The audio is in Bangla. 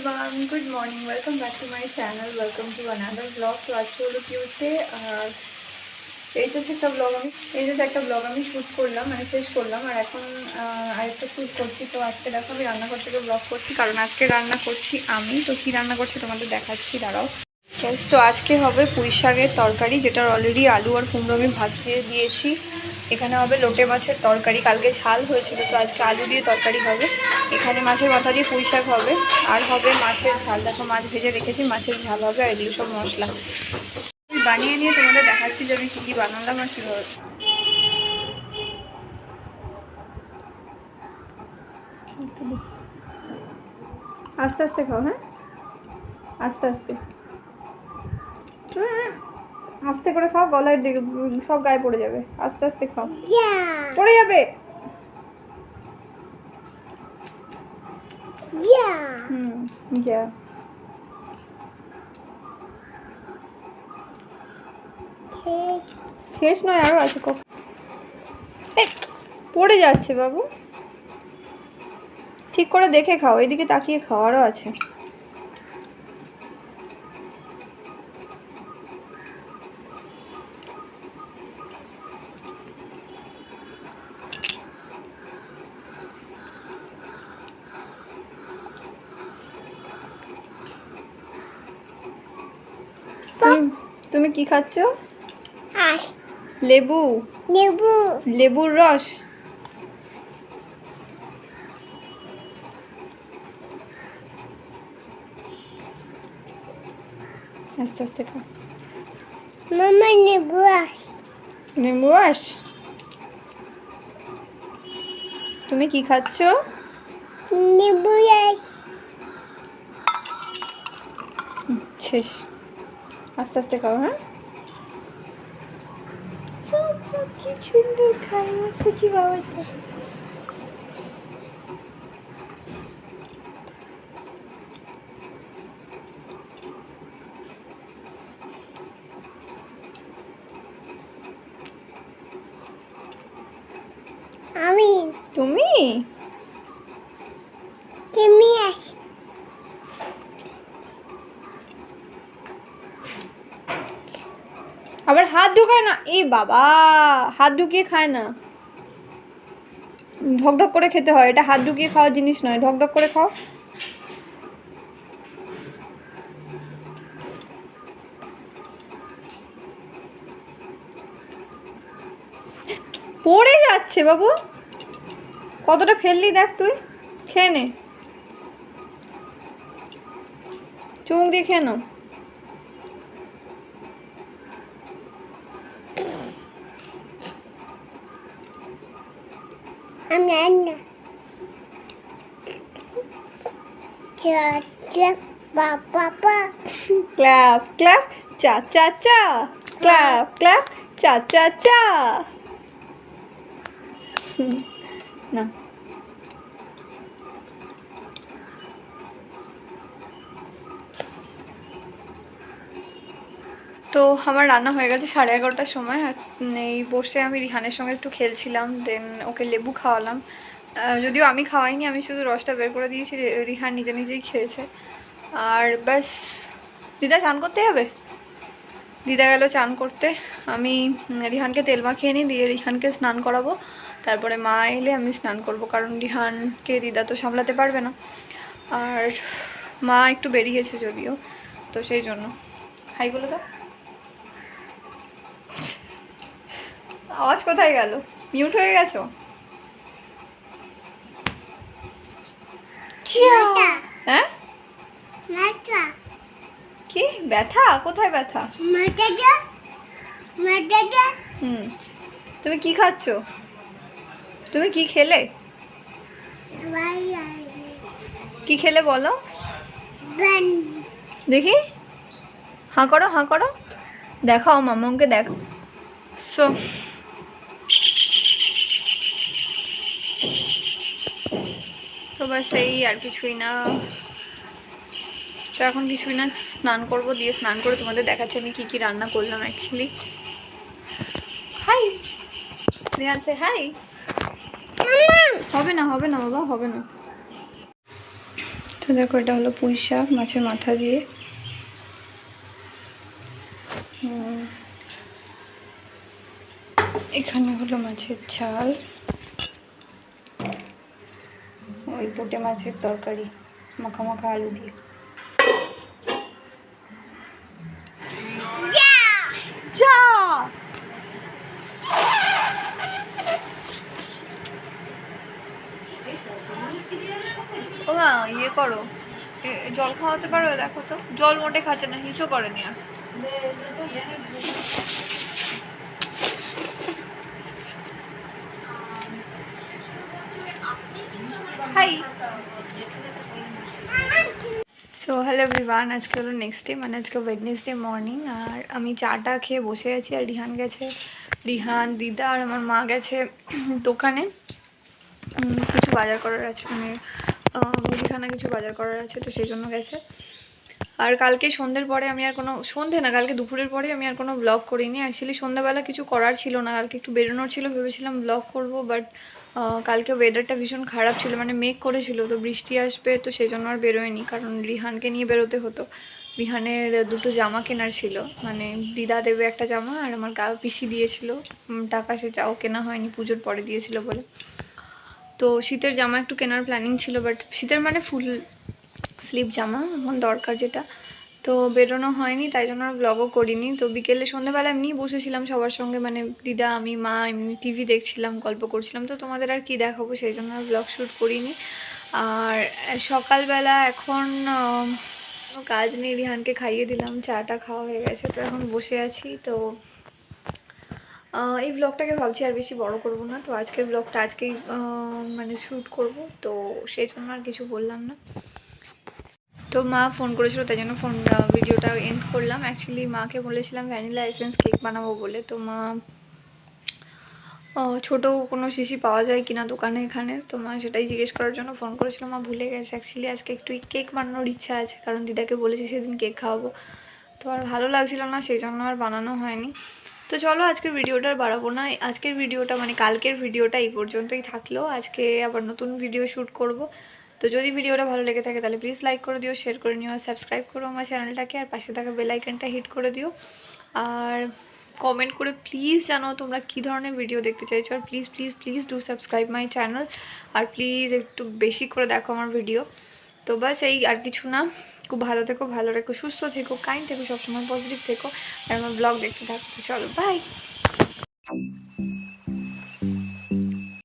everyone, good morning. Welcome back to my channel. Welcome to another vlog. তো আজকে হলো টিউসডে আর এই যে একটা ব্লগ আমি শ্যুট করলাম, মানে শেষ করলাম। আর এখন আরেকটা শ্যুট করছি। তো আজকে দেখো আমি রান্নাঘর থেকে ব্লগ করছি, কারণ আজকে রান্না করছি আমি। তো কী রান্না করছি তোমাদের দেখাচ্ছি, দাঁড়াও। তো আজকে হবে পুঁই শাকের তরকারি, যেটার অলরেডি আলু আর কুমড়ো আমি ভাজিয়ে দিয়েছি। এখানে হবে লোটে মাছের তরকারি, কালকে ঝাল হয়েছিল, তো আজকে আলু দিয়ে তরকারি হবে। এখানে মাছের মাথা দিয়ে পুঁই শাক হবে, আর হবে মাছের ঝাল। দেখো মাছ ভেজে রেখেছি, মাছের ঝাল হবে, আর এগুলো সব মশলা বানিয়ে নিয়ে তোমাদের দেখাচ্ছি যে আমি কী কী বানালাম আর কীভাবে। আস্তে আস্তে খাও, হ্যাঁ আস্তে আস্তে, আস্তে করে খাও, গলায় সব গায়ে পড়ে যাবে। আস্তে আস্তে খাও, পড়ে যাবে। যা শেষ নয়, আরো আছে। পড়ে যাচ্ছে বাবু, ঠিক করে দেখে খাও, এদিকে তাকিয়ে খাও, আরও আছে। তুমি কি খাচ্ছ? লেবু, লেবুর রস। আস্তে আস্তে খাও মামা। লেবু রস। তুমি কি খাচ্ছ? লেবু রস। শেষ, আস্তে আস্তে খাও, হ্যাঁ। কি সুন্দর খাই খুশি বাবা। আমি, তুমি আবার হাত ঢুকায় না। এই বাবা, হাত ঢুকিয়ে খায় না, ঢকঢক করে খেতে হয়। এটা হাত ঢুকিয়ে খাওয়ার জিনিস নয়, ঢকঢক করে খাও। পড়ে যাচ্ছে বাবু, কতটা ফেললি দেখ, তুই খেয়ে নে, চুমুক দিয়ে খেয়ে নাও। ক্ল্যাপ ক্ল্যাপ চা চা চা, ক্ল্যাপ ক্ল্যাপ চা চা চা। না তো আমার রান্না হয়ে গেছে 11:30টার সময়। এই বসে আমি রিহানের সঙ্গে একটু খেলছিলাম, দেন ওকে লেবু খাওয়ালাম। যদিও আমি খাওয়াইনি, আমি শুধু রসটা বের করে দিয়েছি, রিহান নিজে নিজেই খেয়েছে। আর ব্যাস, দিদা চান করতে যাবে, দিদা গেল চান করতে। আমি রিহানকে তেল মাখিয়ে নিই, দিয়ে রিহানকে স্নান করাবো, তারপরে মা এলে আমি স্নান করব, কারণ রিহানকে দিদা তো সামলাতে পারবে না। আর মা একটু বেরিয়েছে যদিও, তো সেই জন্য। হাই বলে দাও। আওয়াজ কোথায় গেল? মিউট হয়ে গেছো? হ্যাঁ, কি ব্যথা? কোথায় ব্যথা? তুমি কি খাচ্ছ? তুমি কি খেলে? কি খেলে বলো দেখি। হাঁ করো, হাঁ করো, দেখাও মামাকে, দেখো। সো তো ব্যাস এই, আর কিছুই না। তো এখন কিছুই না, স্নান করব, দিয়ে স্নান করে তোমাদের দেখাচ্ছি আমি কি কি রান্না করলাম অ্যাকচুয়ালি। হাই রিহান, সে হাই। হবে না, হবে না বাবা, হবে না। তো দেখো এটা হলো পুঁই শাক মাছের মাথা দিয়ে, এখানে হলো মাছের ঝাল, ওই পোটে মাছের তরকারি মাখা মাখা আলু দিয়ে। যা ও মা ইয়ে করো, জল খাওয়াতে পারো? দেখো তো জল মোটে খাচ্ছে না, হিসও করেনি আর। হাই সো হ্যালো এভরিওয়ান, আজকে হলো নেক্সট ডে, মানে আজকে ওয়েডনেসডে মর্নিং। আর আমি চাটা খেয়ে বসে আছি, আর রিহান গেছে, রিহান দিদা আর আমার মা গেছে দোকানে কিছু বাজার করার আছে, মানে মুদিখানা কিছু বাজার করার আছে, তো সেই জন্য গেছে। আর কালকে সন্ধ্যের পরে আমি আর কোনো, সন্ধ্যে না কালকে দুপুরের পরে আমি আর কোনো ব্লগ করিনি। অ্যাকচুয়ালি সন্ধ্যাবেলা কিছু করার ছিল না, কালকে একটু বেরোনোর ছিল, ভেবেছিলাম ব্লগ করব, বাট কালকে ওয়েদারটা ভীষণ খারাপ ছিল, মানে মেঘ করেছিল, তো বৃষ্টি আসবে, তো সেই জন্য আর বেরোয়নি, কারণ রিহানকে নিয়ে বেরোতে হতো। রিহানের দুটো জামা কেনার ছিল, মানে দিদা দেবে একটা জামা, আর আমার পিসি দিয়েছিল টাকা, সেটাও কেনা হয়নি, পুজোর পরে দিয়েছিল বলে। তো শীতের জামা একটু কেনার প্ল্যানিং ছিল, বাট শীতের মানে ফুল স্লিভ জামা এখন দরকার যেটা, তো বেরোনো হয়নি, তাই জন্য আর ব্লগও করিনি। তো বিকেলে সন্ধ্যেবেলা এমনি বসেছিলাম সবার সঙ্গে, মানে দিদা আমি মা এমনি টিভি দেখছিলাম, গল্প করছিলাম, তো তোমাদের আর কি দেখাবো, সেই জন্য আর ব্লগ শ্যুট করিনি। আর সকালবেলা এখন কোনো কাজ নেই, রিহানকে খাইয়ে দিলাম, চাটা খাওয়া হয়ে গেছে, তো এখন বসে আছি। তো এই ব্লগটাকে ভাবছি আর বেশি বড় করব না, তো আজকের ব্লগটা আজকেই মানে শ্যুট করব, তো সেই জন্য আর কিছু বললাম না। তো মা ফোন করেছিল, তাই জন্য ভিডিওটা এন্ড করলাম। অ্যাকচুয়ালি মাকে বলেছিলাম ভ্যানিলা এসেন্স কেক বানাবো বলে, তো মা ছোটো কোনো শিশি পাওয়া যায় কিনা দোকানে এখানে, তো মা সেটাই জিজ্ঞেস করার জন্য ফোন করেছিল, মা ভুলে গেছে। অ্যাকচুয়ালি আজকে একটু কেক বানানোর ইচ্ছা আছে, কারণ দিদাকে বলেছি সেদিন কেক খাওয়াবো, তো আর ভালো লাগছিল না, সেই জন্য আর বানানো হয়নি। তো চলো আজকের ভিডিওটা আর বাড়াবো না, আজকের ভিডিওটা মানে কালকের ভিডিওটা এই পর্যন্তই থাকলো। আজকে আবার নতুন ভিডিও শ্যুট করব। তো যদি ভিডিওটা ভালো লেগে থাকে তাহলে প্লিজ লাইক করে দিও, শেয়ার করে নিও, আর সাবস্ক্রাইব করো আমার চ্যানেলটাকে, আর পাশে থাকা বেল আইকনটা হিট করে দিও। আর কমেন্ট করে প্লিজ জানাও তোমরা কী ধরনের ভিডিও দেখতে চাইছো, আর please please please do subscribe my channel, আর প্লিজ একটু বেশি করে দেখো আমার ভিডিও। তো বাস এই, আর কিছু না। খুব ভালো থেকো, ভালো রেখো, সুস্থ থেকো, কাইন্ড থেকো, সবসময় পজিটিভ থেকো, আর আমার ব্লগ দেখতে থাকো। চলো বাই।